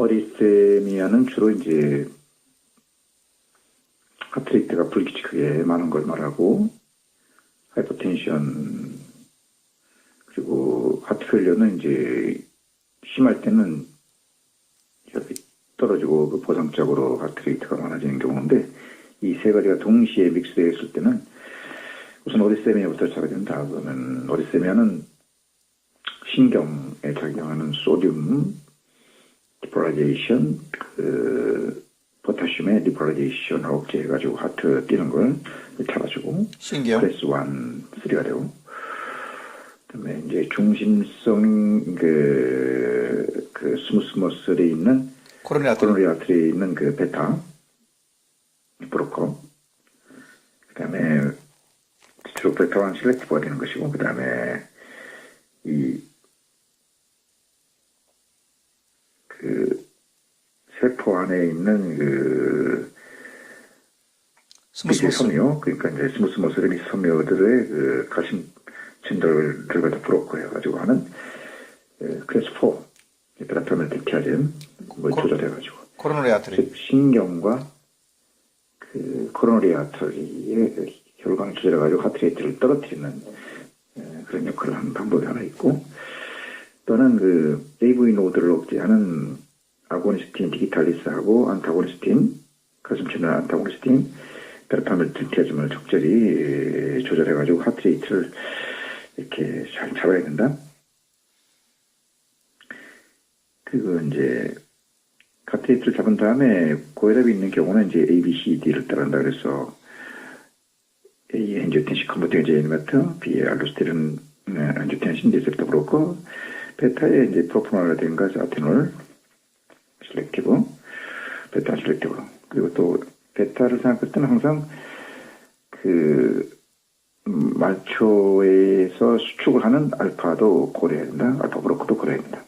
어리세미아는 주로 이제 하트레이트가 불규칙하게 많은 걸 말하고, 하이퍼텐션, 그리고 하트페일러는 이제 심할 때는 혈압이 떨어지고 그 보상적으로 하트레이트가 많아지는 경우인데, 이 세 가지가 동시에 믹스되어 있을 때는 우선 어리세미아부터 시작이 된다. 그러면 어리세미아는 신경에 작용하는 소듐 디폴라이제이션, 포타슘의 디폴라이제이션하고 억제해가지고 하트 뛰는 걸 잡아주고, 신기요? 클래스 1, 3가 되고, 그다음에 이제 중심성 그 스무스 머슬에 있는 코로너리 아트리에 있는 그 베타 브로커, 그다음에 주로 베타1 셀렉티브가 되는 것이고, 그다음에 그 세포 안에 있는 그 스무스 머슬. 섬유, 그러니까 이제 스무스 머슬의 미 섬유들의 그 가심 진들을 갖다 브로커 해가지고 하는 클래스 4 베타페놀티티아젠 뭐 조절해가지고 코로너리 아트리. 즉 신경과 그 코로너리 아터리의 그 혈관을 조절해가지고 하트레이트를 떨어뜨리는 그런 역할을 하는 방법이 하나 있고, 또는 그 AV 노드를 억제하는 아고니스틴 디기탈리스하고 안타고니스틴, 가슴 치는 안타고니스틴 베타페놀티티아젠을 적절히 조절해가지고 하트레이트를 이렇게 잘 잡아야 된다. 그리고 이제 하트레이트를 잡은 다음에 고혈압이 있는 경우는 이제 A, B, C, D를 따른다. 그래서 A, 엔지오텐신 컨버팅 제이니메터, B, 알도스테론 엔지오텐신 리셉터 브로커, 베타에 이제 프로포놀라든가 아테놀 셀렉티브, 베타 셀렉티브. 그리고 또 베타를 생각할 때는 항상 그 말초에서 수축을 하는 알파도 고려해야 된다. 알파 브로커도 고려해야 된다.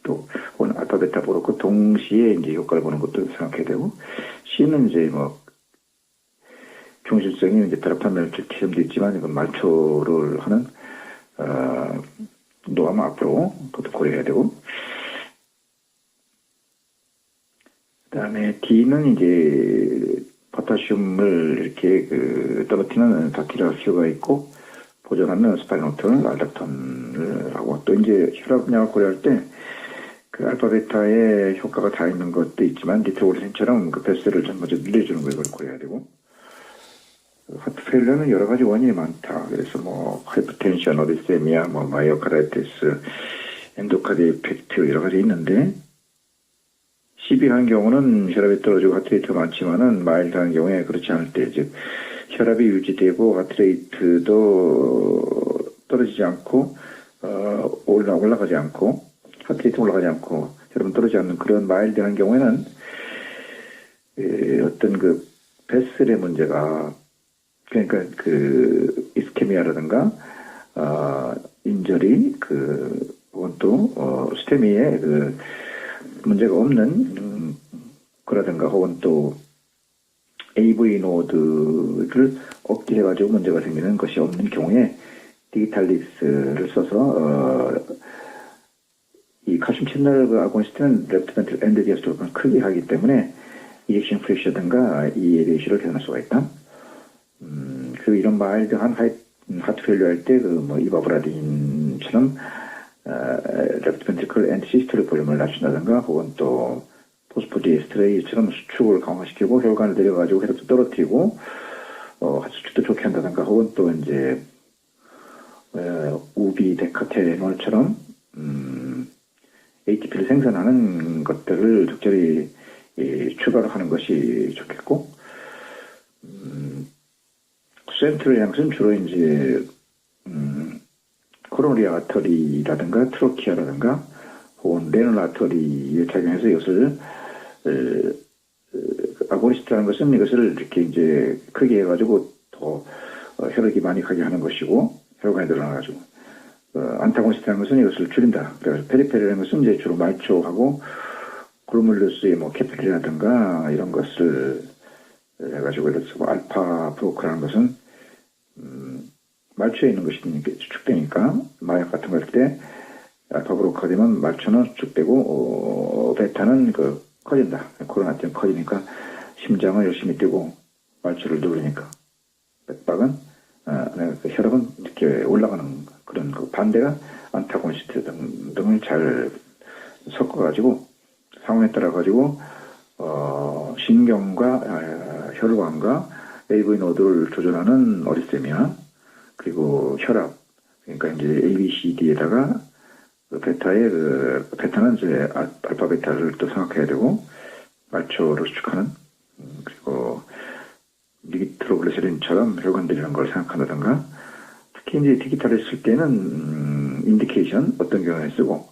또 알파 베타 브로커 동시에 이제 효과를 보는 것도 생각해야 되고, C는 이제 뭐 중심성이 이제 베타페놀티티아젠도 있지만 이건 말초를 하는 노암 앞으로 그것도 고려해야 되고, 그다음에 D는 이제 포타슘을 이렇게 떨어뜨리는 다키라시오가 있고, 보존하는 스파이노톤, 알닥톤을 하고, 또 이제 혈압약을 고려할 때 그 알파 베타의 효과가 다 있는 것도 있지만 디트로그리신처럼 그 베스를 좀 먼저 늘려주는 걸 고려해야 되고, 하트 페일러는 여러 가지 원인이 많다. 그래서 뭐 하이퍼텐션, 어리세미아, 뭐 마이오카라이티스, 엔도카디 이펙트 여러 가지 있는데, 시비한 경우는 혈압이 떨어지고 하트레이트가 많지만은 마일드한 경우에 그렇지 않을 때, 즉 혈압이 유지되고 하트레이트도 떨어지지 않고 올라가지 않고 하트레이트 올라가지 않고 혈압은 떨어지지 않는 그런 마일드한 경우에는 어떤 그 베슬의 문제가, 그러니까 그 이스케미아라든가 인저리 혹은 또 스테미에 그 문제가 없는 그라든가, 혹은 또 AV 노드를 억제해가지고 문제가 생기는 것이 없는 경우에 디기탈리스를 써서 이 칼슘 채널 아고니스트는 레프트 벤트럴 엔드 디아스톨을 크게 하기 때문에 이젝션 프레셔든가 이 레이시를 개선할 수가 있다. 그리고 이런 마일드한 하트 페일러 할 때 뭐 이바브라딘처럼 레프트 벤트리클 엔드 시스톨의 볼륨을 낮춘다든가, 혹은 또 포스포디에스트레이처럼 수축을 강화시키고 혈관을 내려가지고 혈압도 떨어뜨리고 수축도 좋게 한다든가, 혹은 또 이제 우비 데카테놀처럼 ATP를 생산하는 것들을 적절히 추가를 하는 것이 좋겠고, 센트럴 향수는 주로 이제 코로너리 아터리라든가 트로키아라든가 혹은 레널 아터리에 작용해서 이것을 아고니스트라는 것은 이것을 이렇게 이제 크게 해가지고 더 혈액이 많이 가게 하는 것이고, 혈관에 늘어나가지고, 안타고니스트라는 것은 이것을 줄인다. 그래서 페리페리라는 것은 이제 주로 말초하고 글루물루스의 뭐 캐피라든가 이런 것을 해가지고, 그래서 알파 브로커라는 것은 말초에 있는 것이 수축되니까 마약 같은 거 할 때 알파 브로커지만 말초는 수축되고 베타는 커진다. 코로나 때문에 커지니까 심장은 열심히 뛰고 말초를 누르니까 백박은 혈압은 이렇게 올라가는 그런 반대가 안타고니스트 등을 잘 섞어가지고 상황에 따라 가지고 신경과 혈관과 AV 노드를 조절하는 어리세미아 그리고 혈압 그러니까 이제 ABCD에다가 베타의 베타는 이제 알파 베타를 또 생각해야 되고 말초로 수축하는 그리고 니트로글리세린처럼 혈관들이라는 걸 생각한다든가 특히 이제 디지털을 쓸 때는 인디케이션 어떤 경우에 쓰고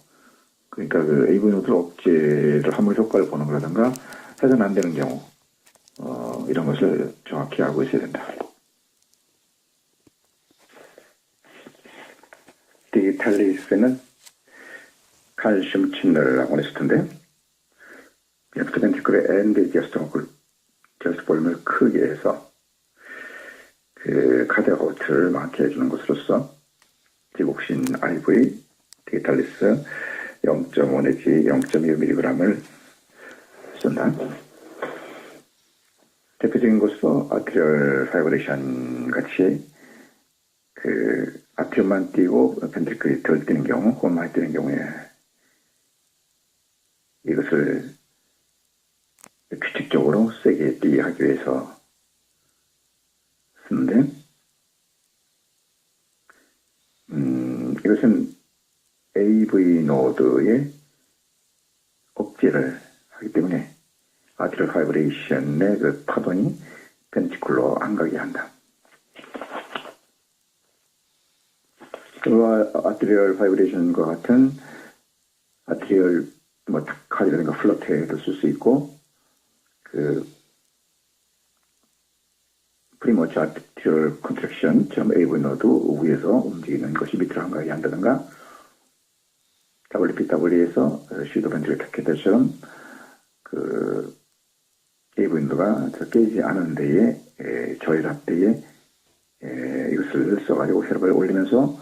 그러니까 AV 노드 억제를 함으로 효과를 보는 거라든가 해서는 안 되는 경우 이런 것을 정확히 알고 있어야 된다. 디지털리스는 칼슘 친널 아고니스트인데 벤트티클의 엔드 게스트볼륨을 크게 해서 카디악 아웃을 많게 해주는 것으로서 디복신 IV 디지털리스 0.5 내지 0.2mg을 쓴다. 대표적인 것으로 아트리얼 파이브레이션 같이 아트리얼만 뛰고 벤트리클이 덜 뛰는 경우 혹은 많이 뛰는 경우에 이것을 규칙적으로 세게 뛰게 하기 위해서 쓰는데 이것은 AV 노드의 억제를 하기 때문에 아트리얼 파이브레이션의 파동이 벤트리클로 안 가게 한다. 아트리얼 파이브레이션과 같은 아트리얼 타카디라든가 플러트에도 쓸 수 있고 프리머치 아트리얼 컨트랙션 AV 노드 위에서 움직이는 것이 밑으로 안 가게 한다든가 WPW에서 슈도 벤트리 타켓처럼 AV 노드가 깨지 않은 데에 저혈압 때에 이것을 써가지고 혈압을 올리면서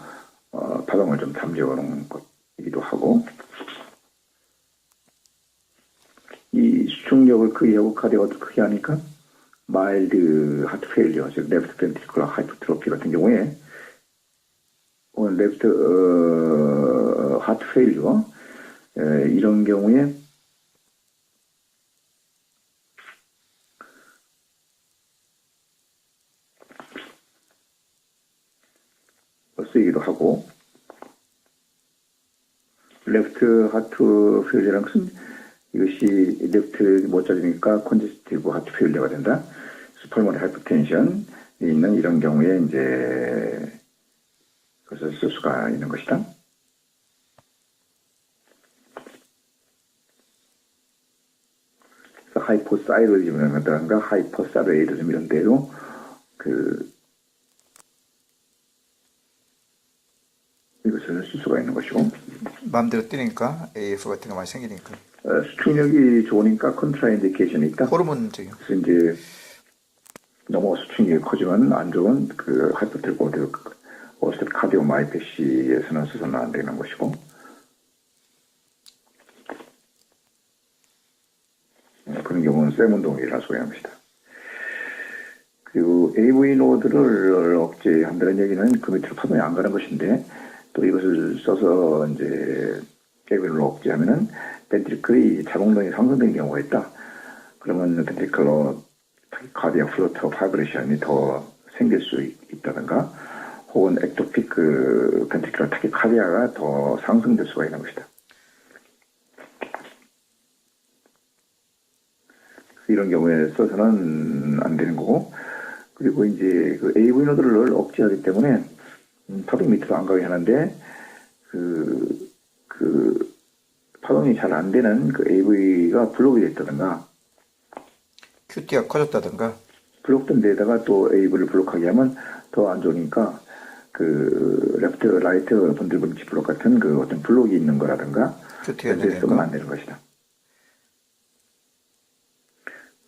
파동을 좀 잠재우는 것이기도 하고 이 수축력을 크게 하고 카디오도 크게 하니까 마일드 하트 페일리어 즉 레프트 벤트리클러 하이퍼트로피 같은 경우에 혹은 레프트 하트 페일리어 이런 경우에 쓰이기도 하고 레프트 하트 페일리어라는 것은 이것이 레프트 못 잡으니까 컨제스티브 하트 페일리어가 된다. 펄모니 하이퍼텐션이 있는 이런 경우에 이제 그것을 쓸 수가 있는 것이다. 그래서 하이포사이로이즘이라든가 하이퍼사이로이드즘 이런 데로 이것을 쓸 수가 있는 것이고 마음대로 뛰니까 AF 같은 거 많이 생기니까 수축력이 좋으니까 컨트라인디케이션이 있다. 호르몬적이요. 그래서 이제 너무 수축력이 커지면 안 좋은 하이퍼트로피 오스텝 카디오마이패시에서는 써서는 안 되는 것이고 그런 경우는 쐐 운동이라 소개하는 것이다. 그리고 AV 노드를 억제한다는 얘기는 그 밑으로 파동이 안 가는 것인데 또 이것을 써서 이제 AV 노드를 억제하면은 벤트리클이 자동동이 상승되는 경우가 있다. 그러면 벤트리클로 카디악 플로터 파이브레이션이 더 생길 수 있다든가 혹은 액토픽 벤트리클 타키카디아가 더 상승될 수가 있는 것이다. 이런 경우에 써서는 안 되는 거고 그리고 이제 AV 노드를 억제하기 때문에 파동 밑으로 안 가게 하는데 파동이 잘 안 되는 AV가 블록이 됐다든가 QT가 커졌다든가 블록된 데다가 또 AV를 블록하게 하면 더 안 좋으니까 레프트 라이트 번들번치 블록 같은 어떤 블록이 있는 거라든가 QT가 그래서 쓰면 안 되는 것이다.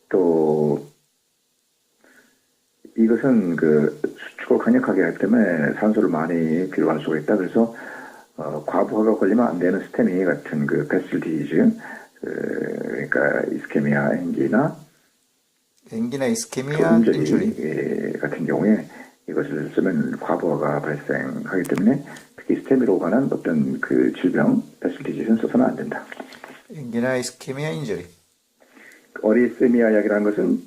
또 이것은 수축을 강력하게 하기 때문에 산소를 많이 필요할 수가 있다. 그래서 과부하가 걸리면 안 되는 스테미 같은 그 베슬 디지즈, 그러니까 이스케미아 앵기나 이스케미아 인주리. 같은 경우에 이것을 쓰면 과부하가 발생하기 때문에 특히 스테미로 관한 어떤 그 질병, 베슬 디지즈는 써서는 안 된다. 앵기나 이스케미아 인주리. 어리세미아 약이라는 것은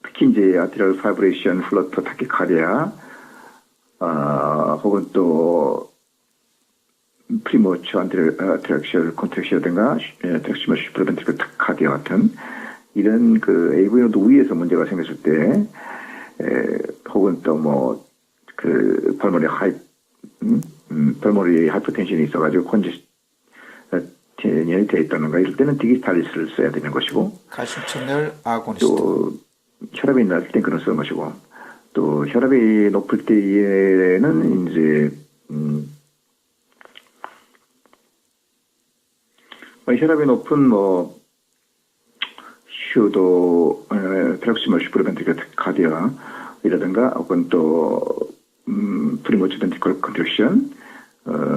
특히 이제 아트리얼 파이브레이션, 플러터, 타키카디아, 혹은 또 프리모처 안트랙션 콘트랙시라든가 트랙시머 슈퍼벤트리클 타카디아 같은 이런 그 AV 노드 위에서 문제가 생겼을 때, 혹은 또 뭐 그 벌모리 하이퍼텐션이 있어가지고 컨디션이 돼 있다는가 이럴 때는 디지탈리스를 써야 되는 것이고, 칼슘 채널 아고니스트. 또 혈압이 낮을 땐 그런 쓰는 것이고, 또 혈압이 높을 때에는 이제 혈압이 높은 뭐 슈도 페록시멀 슈퍼벤트리클 카디아이라든가 혹은 또 프리모처 벤트리클 컨트랙션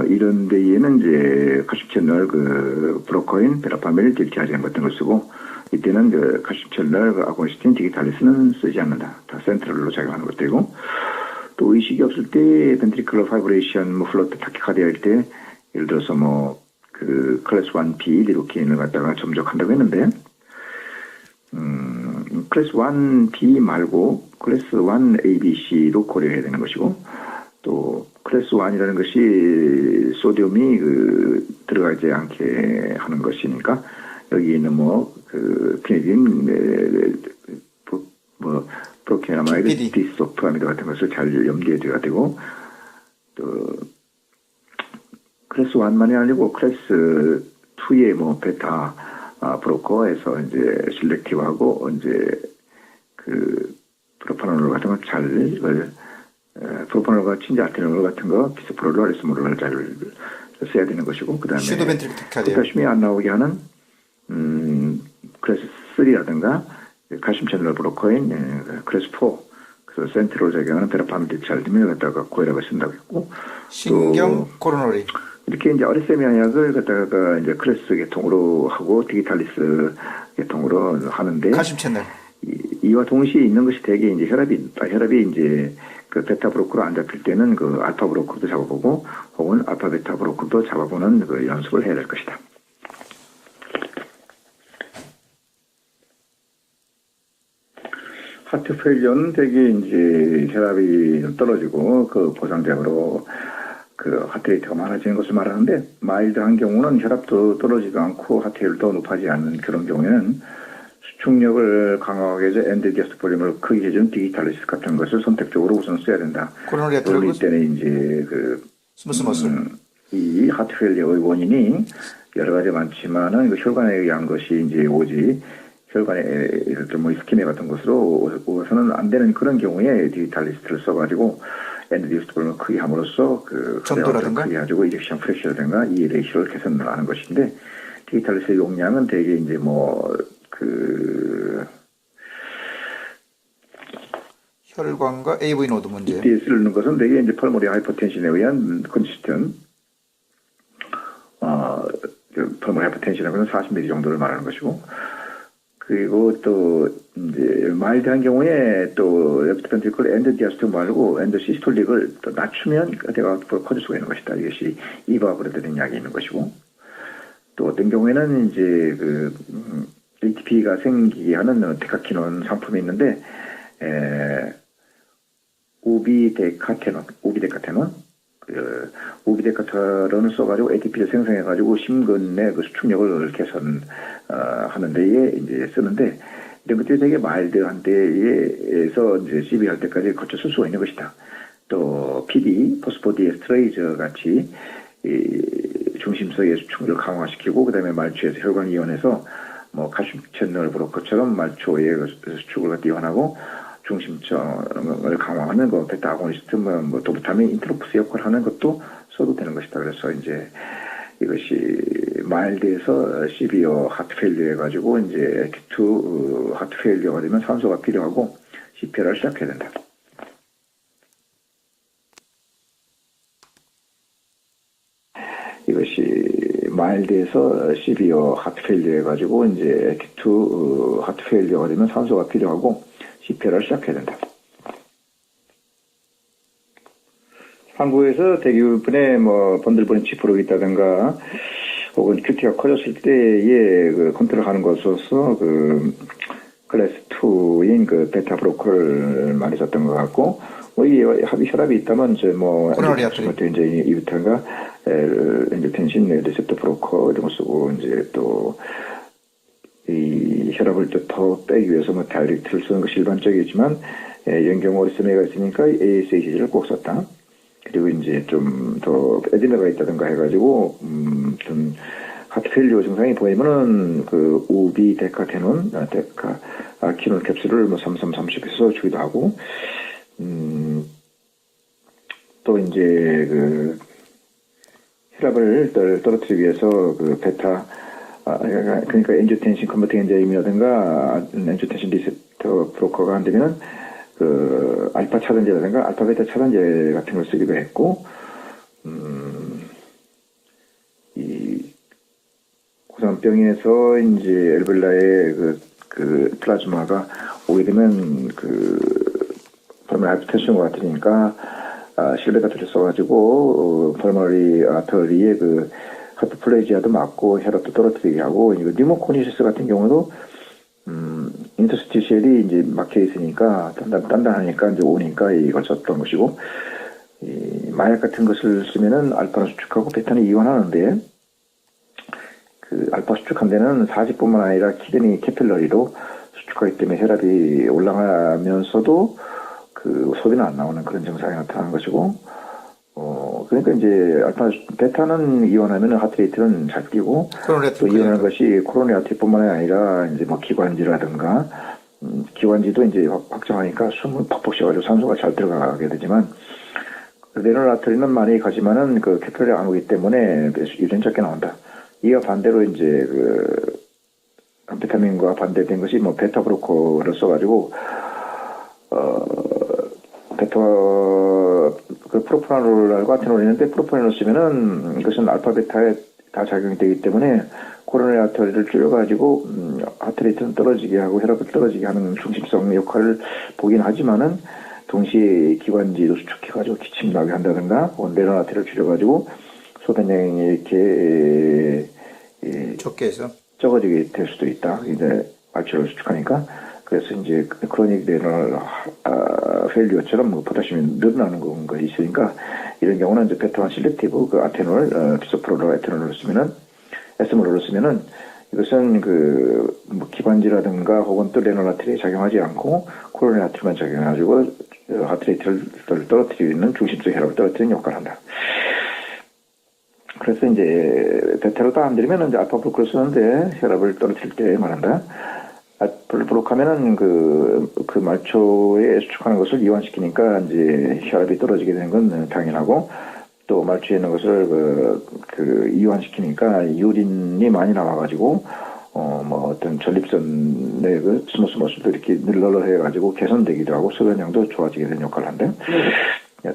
이런 데에는 이제 칼슘 채널 그 브로커인, 베라파밀, 딜티아젠 같은 걸 쓰고, 이때는 그 칼슘 채널 그 아고니스틴, 디지탈리스는 쓰지 않는다. 다 센트럴로 작용하는 것들이고, 또 의식이 없을 때 벤트리클러 파이브레이션, 뭐 플러트, 타키카디아일 때 예를 들어서 뭐 그 클래스 1B 리도케인을 갖다가 점적한다고 했는데, 클래스 1B 말고 클래스 1ABC로 고려해야 되는 것이고, 또 클래스 1이라는 것이 소듐이 그 들어가지 않게 하는 것이니까 여기 있는 뭐 그 피네딘, 뭐 프로케나마이드, 디소프아미드 같은 것을 잘 염두에 둬야 되고, 또 클래스 1만이 아니고 클래스 2의 뭐 베타 브로커에서 이제 실렉티브하고 이제 그 프로파놀 같은 걸 잘 프로파놀과 친지 아테놀 같은 거, 비스프롤로 아리스모롤을 잘 써야 되는 것이고, 그 다음에 포타슘이 안 나오게 하는 클래스 3라든가 칼슘 채널 브로커인 클래스 4, 그래서 센트로 작용하는 베라파밀 잘 되면 갖다가 고혈압을 쓴다고 했고, 신경 코로너리 이렇게 이제 어리세미아 약을 갖다가 이제 클래스 계통으로 하고 디지탈리스 계통으로 하는데, 칼슘 채널 이와 동시에 있는 것이 대개 이제 혈압이 이제 그 베타 브로커로 안 잡힐 때는 그 알파 브로커도 잡아보고, 혹은 알파 베타 브로커도 잡아보는 그 연습을 해야 될 것이다. 하트 페일리어는 대개 이제 혈압이 떨어지고 그 보상적으로 그 하트레이트가 많아지는 것을 말하는데, 마일드한 경우는 혈압도 떨어지도 않고 하트레이트도 높아지지 않는 그런 경우에는 수축력을 강화하게 해서 엔드디아스트 볼륨을 크게 해준 디지탈리스 같은 것을 선택적으로 우선 써야 된다. 코로너리 그럴 때는 이제 그 이 하트 페일리어의 원인이 여러 가지 많지만은 그 혈관에 의한 것이 이제 오지, 혈관에 예를 들어 뭐 이스케미아 같은 것으로 오서는 안 되는 그런 경우에 디지탈리스트를 써가지고 엔드디아스트 볼륨을 크게 함으로써 그 점도라든가 크게 해가지고 이젝션 프레셔라든가 이 레이시오를 개선을 하는 것인데, 디지탈리스트의 용량은 대개 이제 뭐 그 혈관과 AV 노드 문제. DS를 넣는 것은 대개 이제 펄모리 하이퍼텐션에 의한 컨디션, 펄모리 하이퍼텐션이라는 것은 40ml 정도를 말하는 것이고, 그리고 또 이제 마일드한 경우에 또 레프트 벤트리클 엔드 디아스톨 말고 엔드 시스톨릭을 또 낮추면 내가 커질 수가 있는 것이다. 이것이 이바브레드된 약이 있는 것이고, 또 어떤 경우에는 이제 그 ATP가 생기게 하는 데카키논 상품이 있는데, 오비데카테논, 오비데카테논을 써가지고 ATP를 생성해가지고 심근의 그 수축력을 개선하는 데에 이제 쓰는데, 이런 것들이 되게 마일드한 데에서 이제 CB 할 때까지 거쳐 쓸 수가 있는 것이다. 또 PD, 포스포디에스트레이저 같이 중심서의 수축을 강화시키고, 그 다음에 말초에서 혈관 이완해서 뭐 칼슘 채널 브로커처럼 말초의 수축을 갖다 이완하고 중심점을 강화하는 거 베타 아고니스트 뭐 도부타민 인트로프스 역할을 하는 것도 써도 되는 것이다. 그래서 이제 이것이 마일드에서 시비어 하트 페일리어 해가지고 이제 액티브 하트 페일리어가 되면 산소가 필요하고 CPR을 시작해야 된다. 이것이 마일드에서 시비어 하트 페일리어 해가지고 이제 액티브 하트 페일리어가 되면 산소가 필요하고 CPR을 시작해야 된다. 한국에서 대부분의 뭐 번들번의 치프록이 있다든가 혹은 큐티가 커졌을 때에 그 컨트롤하는 것으로서 그 클래스 2인 그 베타 브로커를 많이 썼던 것 같고, 뭐 이 혈압이 있다면 이제 뭐 이제 이부터인가 엔지텐신 레셉터 브로커 이런 거 쓰고 이제 또 이 혈압을 더 빼기 위해서 뭐 다이렉트를 쓰는 것이 일반적이지만 연경오리스메가 있으니까 ASH를 꼭 썼다. 그리고 이제 좀 더 에디메가 있다든가 해가지고 좀 하트페일리어 증상이 보이면은 그 우비 데카테논, 키논 캡슐을 뭐 3330에서 주기도 하고, 또 이제 그 혈압을 떨어뜨리기 위해서 그 베타, 그러니까 엔지텐신 컨버팅 엔자임이라든가 엔지텐신 리셉터 브로커가 안 되면은 그 알파 차단제라든가 알파 베타 차단제 같은 걸 쓰기도 했고, 이 고산병에서 이제 엘볼라의 그 플라즈마가 오게 되면 그 펄머리 하이퍼텐션과 같으니까 실베가트를 써가지고 펄머리 아터리의 그 하이퍼플레지아도 막고 혈압도 떨어뜨리게 하고, 이거 뉴모코니시스 같은 경우도 인터스티셜이 이제 막혀 있으니까 단단하니까 이제 오니까 이걸 썼던 것이고, 이 마약 같은 것을 쓰면은 알파를 수축하고 베타는 이완하는데, 그 알파 수축한 데는 사지뿐만 아니라 키드니 캐필러리로 수축하기 때문에 혈압이 올라가면서도 그 소비는 안 나오는 그런 증상이 나타나는 것이고, 그러니까 이제 알파 베타는 이완하면 하트레이트는 잘 뛰고, 또 이완하는 것이 코로나 아트리뿐만 아니라 이제 뭐 기관지라든가 기관지도 이제 확정하니까 숨을 퍽퍽 쉬어가지고 산소가 잘 들어가게 되지만, 레널 아트리는 많이 가지만은 그 캐필러리 안 오기 때문에 유전 적게 나온다. 이와 반대로 이제 그 암페타민과 반대된 것이 뭐 베타 브로커를 써가지고 베타 그 프로파놀과 아테놀이 있는데, 프로파놀을 쓰면은 이것은 알파 베타에 다 작용이 되기 때문에 코로나리 아터리를 줄여가지고 하트레이트는 떨어지게 하고 혈압을 떨어지게 하는 중심성 역할을 보긴 하지만은, 동시에 기관지도 수축해가지고 기침 나게 한다든가, 레널 아터리를 줄여가지고 소변량이 이렇게 적게 해서 적어지게 될 수도 있다. 이제 알코올을 수축하니까. 그래서 이제 크로닉 레널 페일리어처럼 뭐 포타슘이 늘어나는 것이 있으니까, 이런 경우는 이제 베타와 실렉티브 그 아테놀, 비소프로로 에테놀을 쓰면은, 에스몰을 쓰면은, 이것은 그 뭐 기관지라든가 혹은 또 레널 아트리에 작용하지 않고 코로나 아트리만 작용해가지고 하트레이트를 떨어뜨리는, 중심적 혈압을 떨어뜨리는 역할을 한다. 그래서 이제 베타로도 안 들이면 이제 알파 브로커를 쓰는데 혈압을 떨어뜨릴 때 말한다. 브로커하면은 그 말초에 수축하는 것을 이완시키니까 이제 혈압이 떨어지게 되는 건 당연하고, 또 말초에 있는 것을 그 이완시키니까 유린이 많이 나와가지고 뭐 어떤 전립선의 그 스무스 머슬도 이렇게 늘러해가지고 개선되기도 하고 소변량도 좋아지게 되는 역할을 한대.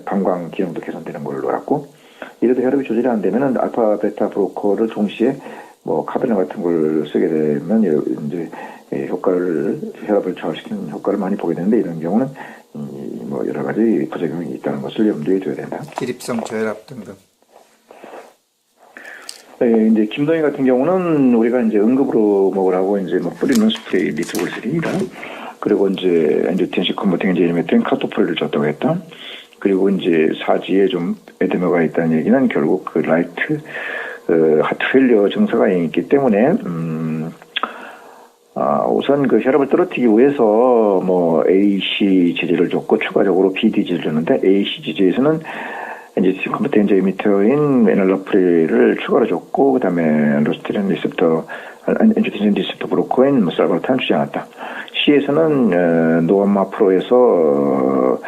방광 기능도 개선되는 걸로 알았고, 이래도 혈압이 조절이 안 되면은 알파 베타 브로커를 동시에 뭐 카베나 같은 걸 쓰게 되면 이제 혈압을 저하시키는 효과를 많이 보게 되는데, 이런 경우는 뭐 여러 가지 부작용이 있다는 것을 염두에 둬야 된다. 기립성 저혈압 등등. 네, 이제 김동희 같은 경우는 우리가 이제 응급으로 먹으라고 이제 뭐 뿌리는 스프레이 리트볼슬이다. 그리고 이제 엔지텐신 컨버팅 엔자임에트린 카토프리를 줬다고 했다. 그리고 이제 사지에 좀 에데마가 있다는 얘기는 결국 그 라이트 하트 페일리어 증세가 있기 때문에 우선 그 혈압을 떨어뜨리기 위해서 뭐 AC 지지를 줬고 추가적으로 BD 지지를 줬는데, AC 지지에서는 엔지텐신 컨버팅 엔자임인 에널라프리를 추가로 줬고, 그다음에 로스테린 리셉터 엔지텐신 리셉터 브로커인 살바르탄을 주지 않았다. C에서는 노암마프로에서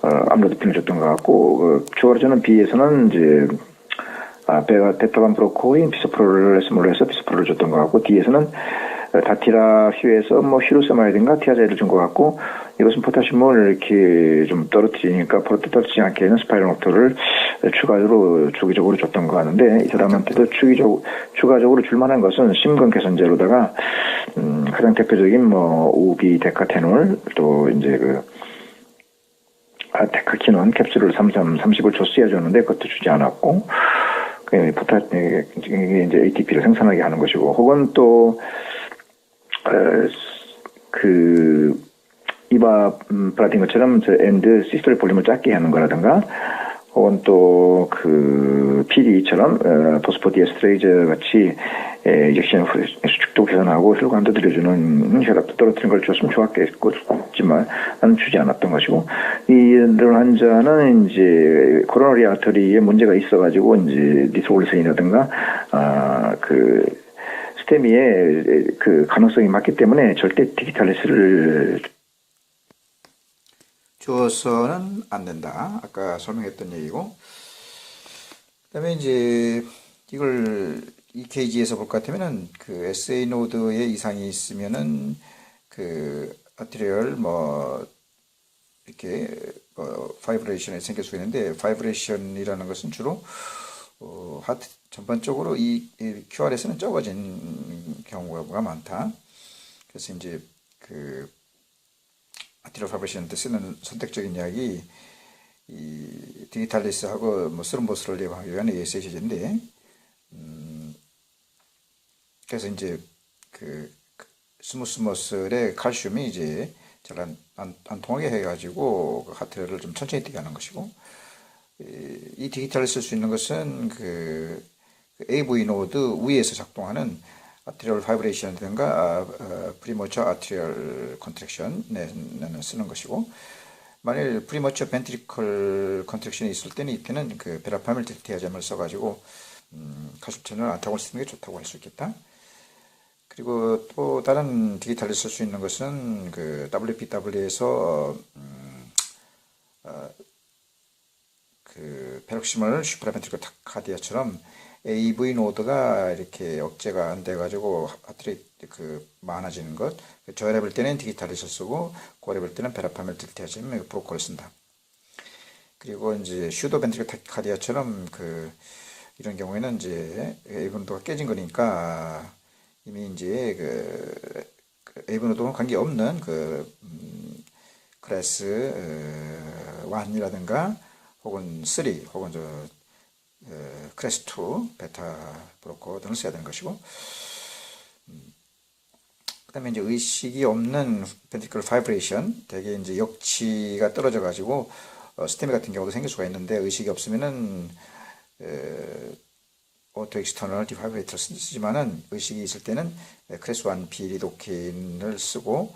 암로드핀을 줬던 것 같고, 추가로 저는 B에서는 이제 베타반 브로커인 비소프로를 에스몰로 해서 비소프로를 줬던 것 같고, D에서는 다티라 휴에서 뭐 히루세마이든가 티아제를 준 것 같고, 이것은 포타슘을 이렇게 좀 떨어뜨리니까 떨어뜨리지 않게 하는 스파이로녹토를 추가적으로 주기적으로 줬던 거 같은데, 이 사람한테도 추가적으로 줄 만한 것은 심근 개선제로다가 가장 대표적인 뭐 우비 데카테놀, 또 이제 데카키논 캡슐을 30을 줬어야 줬는데 그것도 주지 않았고, 이게 이제 ATP를 생산하게 하는 것이고, 혹은 또 이바브라틴 것처럼 엔드 시스톨 볼륨을 작게 하는 거라든가, 혹은 또 PDE처럼 포스포디에스트레이저 같이 역시나 수축도 개선하고 혈관도 들여주는, 혈압도 떨어뜨리는 걸 줬으면 좋았겠지만 나는 주지 않았던 것이고, 이런 환자는 이제 코로너리 아터리에 문제가 있어가지고 이제 니트로글리세린이라든가 스테미의 가능성이 많기 때문에 절대 디지탈리스를 주어서는 안 된다. 아까 설명했던 얘기고. 그다음에 이제 이걸 EKG에서 볼 것 같으면은 SA 노드에 이상이 있으면은 아트리얼 이렇게 파이브레이션이 생길 수 있는데, 파이브레이션이라는 것은 주로 하트 전반적으로 이 QR에서는 적어진 경우가 많다. 그래서 이제 아트리얼 파이브레이션한테 쓰는 선택적인 약이 이 디지탈리스하고 스름보스를 예방하기 위한 ASH인데, 그래서 이제 스무스 머슬의 칼슘이 이제 잘 안 통하게 해가지고 하트를 좀 천천히 뛰게 하는 것이고, 이 디지털을 쓸 수 있는 것은 AV 노드 위에서 작동하는 아트리얼 파이브레이션이든가 프리머처 아트리얼 컨트랙션에는 쓰는 것이고, 만일 프리머처 벤트리컬 컨트랙션이 있을 때는 이때는 베라파밀 디아잠을 써가지고 칼슘 채널을 안 타고 쓰는 게 좋다고 할 수 있겠다. 그리고 또 다른 디지털을 쓸 수 있는 것은 WPW에서 페록시멀 슈프라벤트리컬 카디아처럼 AV 노드가 이렇게 억제가 안 돼가지고 하트레이트 많아지는 것, 저혈압일 때는 디지털리스 쓰고 고혈압일 때는 베라파밀 디아잠 브로콜을 쓴다. 그리고 이제 슈도 벤트리컬 카디아처럼 이런 경우에는 이제 AV 노드가 깨진 거니까 이미 이제 AV 노드와 관계없는 클래스 1이라든가 혹은 3 혹은 클래스 2 베타 브로커 등을 써야 되는 것이고, 그 다음에 이제 의식이 없는 벤트리클 파이브레이션, 대개 이제 역치가 떨어져 가지고 스테미 같은 경우도 생길 수가 있는데, 의식이 없으면은 오토 익스터널 디파이브레이터를 쓰지만은 의식이 있을 때는 클래스 1 비리도킨을 쓰고,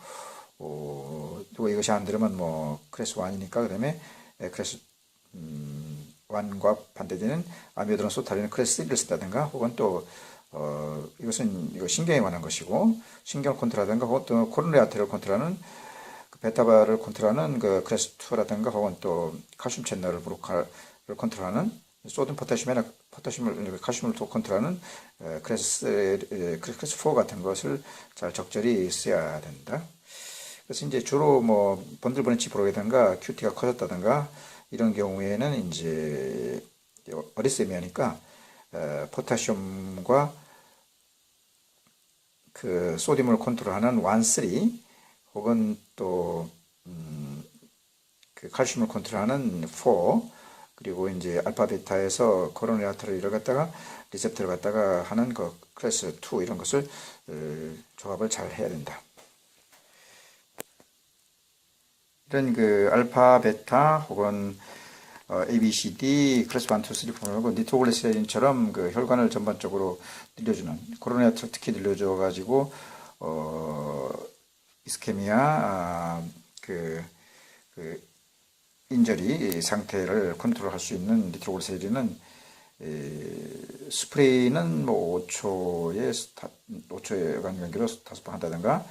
또 이것이 안 들으면 클래스 1이니까 그다음에 클래스 1과 반대되는 아미오드론 소타리는 클래스 3를 쓴다든가, 혹은 또 이것은 신경에 관한 것이고, 신경 컨트롤하든가 혹은 또 코로너리 아테리얼 컨트롤하는 베타바를 컨트롤하는 클래스 2라든가, 혹은 또 칼슘 채널을 컨트롤하는 소듐 포타슘을 칼슘을 컨트롤하는 클래스 4 같은 것을 잘 적절히 써야 된다. 그래서 이제 주로 번들 브랜치 브로이든가 QT가 커졌다든가 이런 경우에는 이제 어리세미아니까 포타슘과 소듐을 컨트롤하는 1, 3 혹은 또 칼슘을 컨트롤하는 4, 그리고 이제 알파 베타에서 코로너리 아터리를 갖다가 리셉터를 갖다가 하는 클래스 2 이런 것을 조합을 잘 해야 된다. 이런 알파 베타 혹은 ABCD 클래스 1, 2, 3, 4하고 니트로글리세린처럼 혈관을 전반적으로 늘려주는, 코로너리 아터리 특히 늘려줘 가지고 이스케미아 인저리 상태를 컨트롤할 수 있는 니트로글리세린은 스프레이는 5초의 간격으로 5번 한다든가,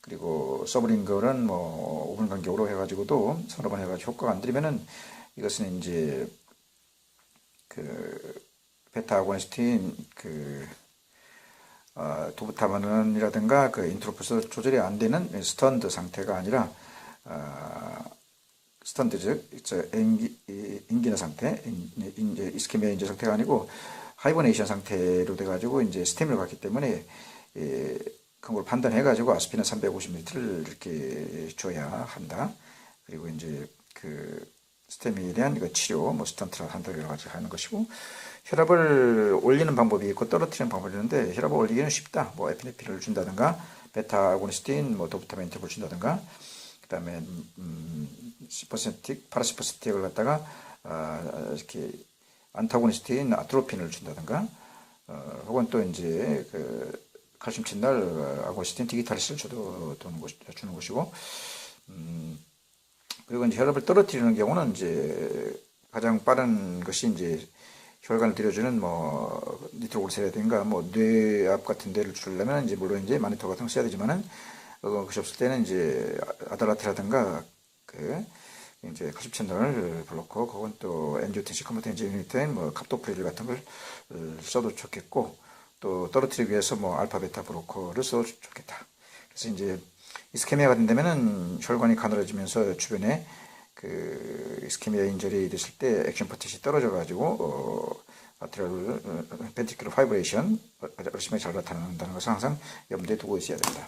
그리고 서브링걸은 5분 간격으로 해가지고도 서너 번 해가지고 효과가 안 들으면은 이것은 이제 베타 아고니스트인 도부타민이라든가 인트로프스 조절이 안 되는 스턴드 상태가 아니라 스턴드 즉 인기너 상태, 이제 이스케미아 인저 상태가 아니고 하이버네이션 상태로 돼가지고 이제 스테미를 갖기 때문에 그런 걸 판단해가지고 아스피린 350ml를 이렇게 줘야 한다. 그리고 이제 그 스테미에 대한 그 치료, 뭐 스턴트를 한다 여러 가지 하는 것이고, 혈압을 올리는 방법이 있고 떨어뜨리는 방법이 있는데 혈압을 올리기는 쉽다. 뭐 에피네프린을 준다든가 베타 아고니스틴, 뭐 도부타멘트를 준다든가, 그다음에 시퍼센틱, 파라시퍼센틱을 갖다가 이렇게 안타고니스트인 아트로핀을 준다든가, 혹은 또 이제 그 칼슘 츤날 아고니스틴 디기탈리스를 주는 것이고, 그리고 이제 혈압을 떨어뜨리는 경우는 이제 가장 빠른 것이 이제 혈관을 들여주는 뭐 니트로글리세라든가 뭐 뇌압 같은 데를 주려면 이제 물론 이제 마니터 같은 거 써야 되지만은 그것이 없을 때는 이제 아달라테라든가 그 이제 칼슘 채널 블로커, 혹은 또 엔지오텐신 컨버터 유닛인 뭐 갑도프릴 같은 걸 써도 좋겠고, 또 떨어뜨리기 위해서 뭐 알파 베타 블로커를 써도 좋겠다. 그래서 이제 이스케미아가 된다면은 혈관이 가늘어지면서 주변에 그 이스케미아 인절이 됐을 때 액션 포텐시 떨어져 가지고 아트리얼 벤트리큘러 파이브레이션 심하게 잘 나타난다는 것을 항상 염두에 두고 있어야 된다.